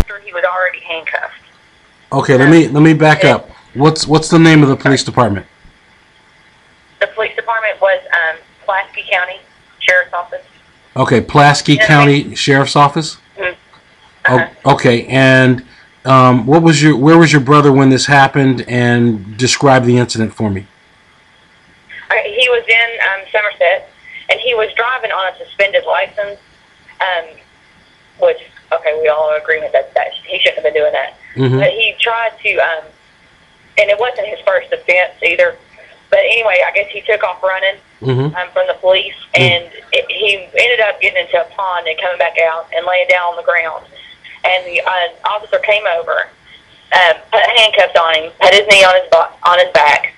after he was already handcuffed. Okay, let me back up. What's the name of the police department? The police department was Pulaski County Sheriff's Office. Okay, Pulaski County Sheriff's Office. Okay, and where was your brother when this happened? And describe the incident for me. He was in Somerset, and he was driving on a suspended license, which, okay, we all are in agreement that he shouldn't have been doing that. Mm-hmm. But he tried to, and it wasn't his first offense either. But anyway, I guess he took off running from the police, and he ended up getting into a pond and coming back out and laying down on the ground. And the officer came over, put handcuffs on him, put his knee on his back,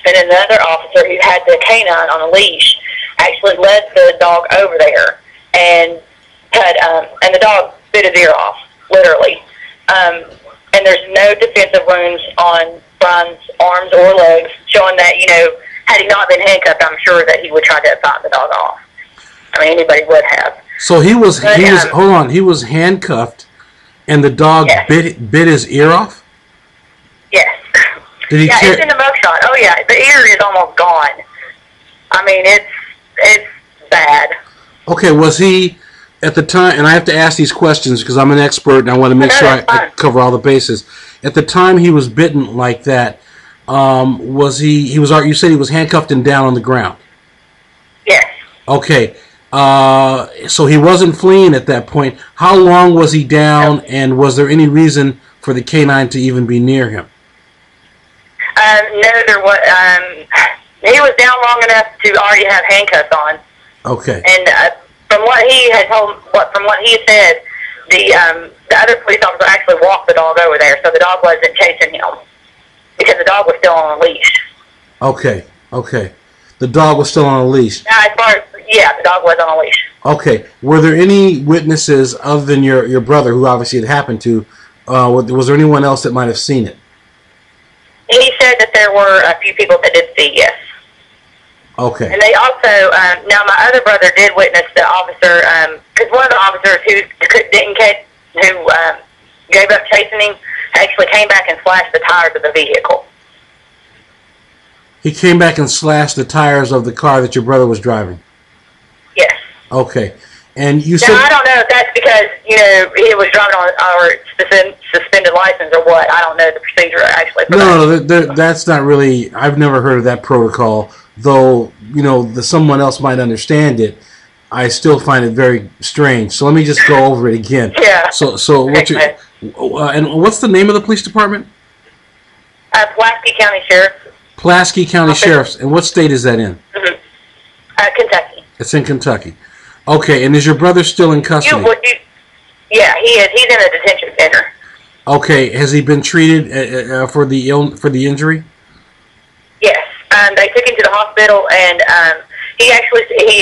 and another officer who had the canine on a leash actually led the dog over there, and and the dog bit his ear off, literally. And there's no defensive wounds on Brian's arms or legs, showing that, had he not been handcuffed, I'm sure that he would try to fight the dog off. I mean, anybody would have. So he was hold on, he was handcuffed, and the dog bit his ear off? Yes. Did he it's in the mugshot. Oh, yeah, the ear is almost gone. I mean, it's bad. Okay, was he, at the time, and I have to ask these questions because I'm an expert and I want to make sure I cover all the bases. At the time he was bitten like that, you said he was handcuffed and down on the ground? Yes. Okay. So he wasn't fleeing at that point. How long was he down, and was there any reason for the canine to even be near him? No, there was. He was down long enough to already have handcuffs on. Okay. And from what he had said, the other police officer actually walked the dog over there, so the dog wasn't chasing him because the dog was still on a leash. Okay. The dog was still on a leash. Now, the dog was on a leash. Okay. Were there any witnesses other than your brother, who obviously it happened to? Was there anyone else that might have seen it? He said that there were a few people that did see, yes. Okay. And they also, now my other brother did witness the officer, because one of the officers who gave up chasing him actually came back and slashed the tires of the vehicle. He came back and slashed the tires of the car that your brother was driving? Yes. Okay. And you said... Now, I don't know if that's because, he was driving on our suspended license or what. I don't know the procedure actually. No, that's not really... I've never heard of that protocol. Though, someone else might understand it, I still find it very strange. So let me just go over it again. Yeah. So and what's the name of the police department? Pulaski County Sheriff. Pulaski County Sheriff's. And what state is that in? Kentucky. It's in Kentucky. Okay, and is your brother still in custody? Yeah, he is. He's in a detention center. Okay, has he been treated for the injury? Yes. They took him to the hospital, and he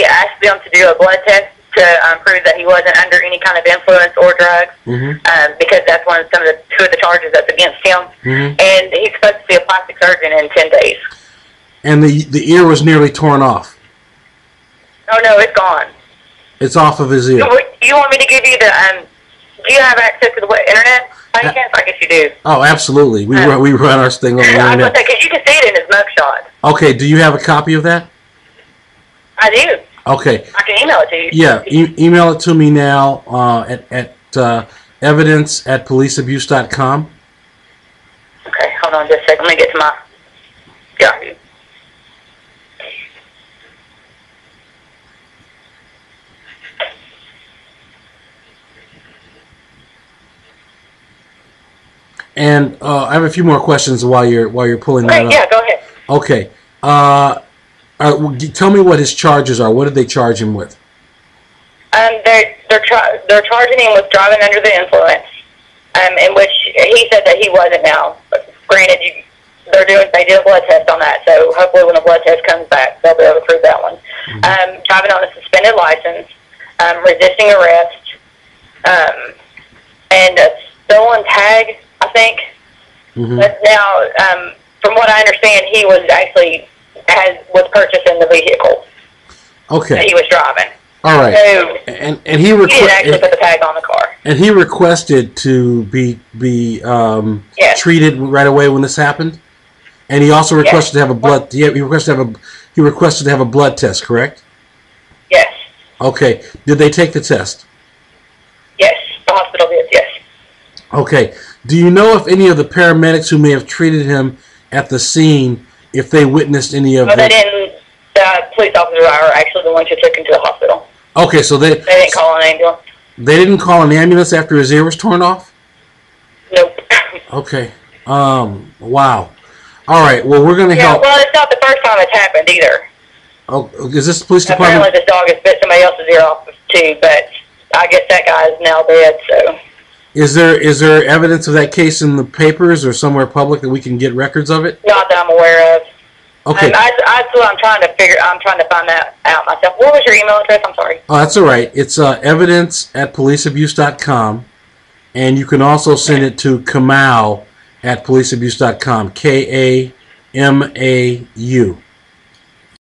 asked them to do a blood test to prove that he wasn't under any kind of influence or drugs, because that's two of the charges that's against him. And he's supposed to see a plastic surgeon in 10 days. And the ear was nearly torn off. Oh no, it's gone. It's off of his ear. You want me to give you the? Do you have access to the internet? I guess you do. Oh, absolutely. We run our thing on the internet. I was going to say, because you can see it in his mugshot. Okay, do you have a copy of that? I do. Okay. I can email it to you. Yeah, email it to me now at evidence@policeabuse.com. Okay, hold on just a second. Let me get to my Yahoo. And I have a few more questions while you're pulling that up. Yeah, go ahead. Okay. Tell me what his charges are. What did they charge him with? They're charging him with driving under the influence, in which he said that he wasn't now. But granted, they did a blood test on that, so hopefully when the blood test comes back, they'll be able to prove that one. Driving on a suspended license, resisting arrest, and a stolen tag, I think. But now, from what I understand, he was purchasing the vehicle. Okay. That he was driving. All right. So and he didn't actually put the tag on the car. And he requested to be Yes. treated right away when this happened, and he also requested to have a blood. He requested to have a blood test. Correct? Yes. Okay. Did they take the test? Yes. The hospital did. Yes. Okay. Do you know if any of the paramedics who may have treated him at the scene, if they witnessed any of? No, they didn't. The police officers are actually the ones who took him to the hospital. Okay, so they didn't call an ambulance. They didn't call an ambulance after his ear was torn off? Nope. Okay. Wow. All right. Well, we're going to help. Well, it's not the first time it's happened either. Oh, is this the police department? Apparently, this dog has bit somebody else's ear off too, but I guess that guy is now dead. So. Is there evidence of that case in the papers or somewhere public that we can get records of it? Not that I'm aware of. Okay. That's what I'm trying to figure. I'm trying to find that out myself. What was your email address? I'm sorry. Oh, that's all right. It's evidence@policeabuse.com, and you can also send it to Kamau at policeabuse.com. KAMAU.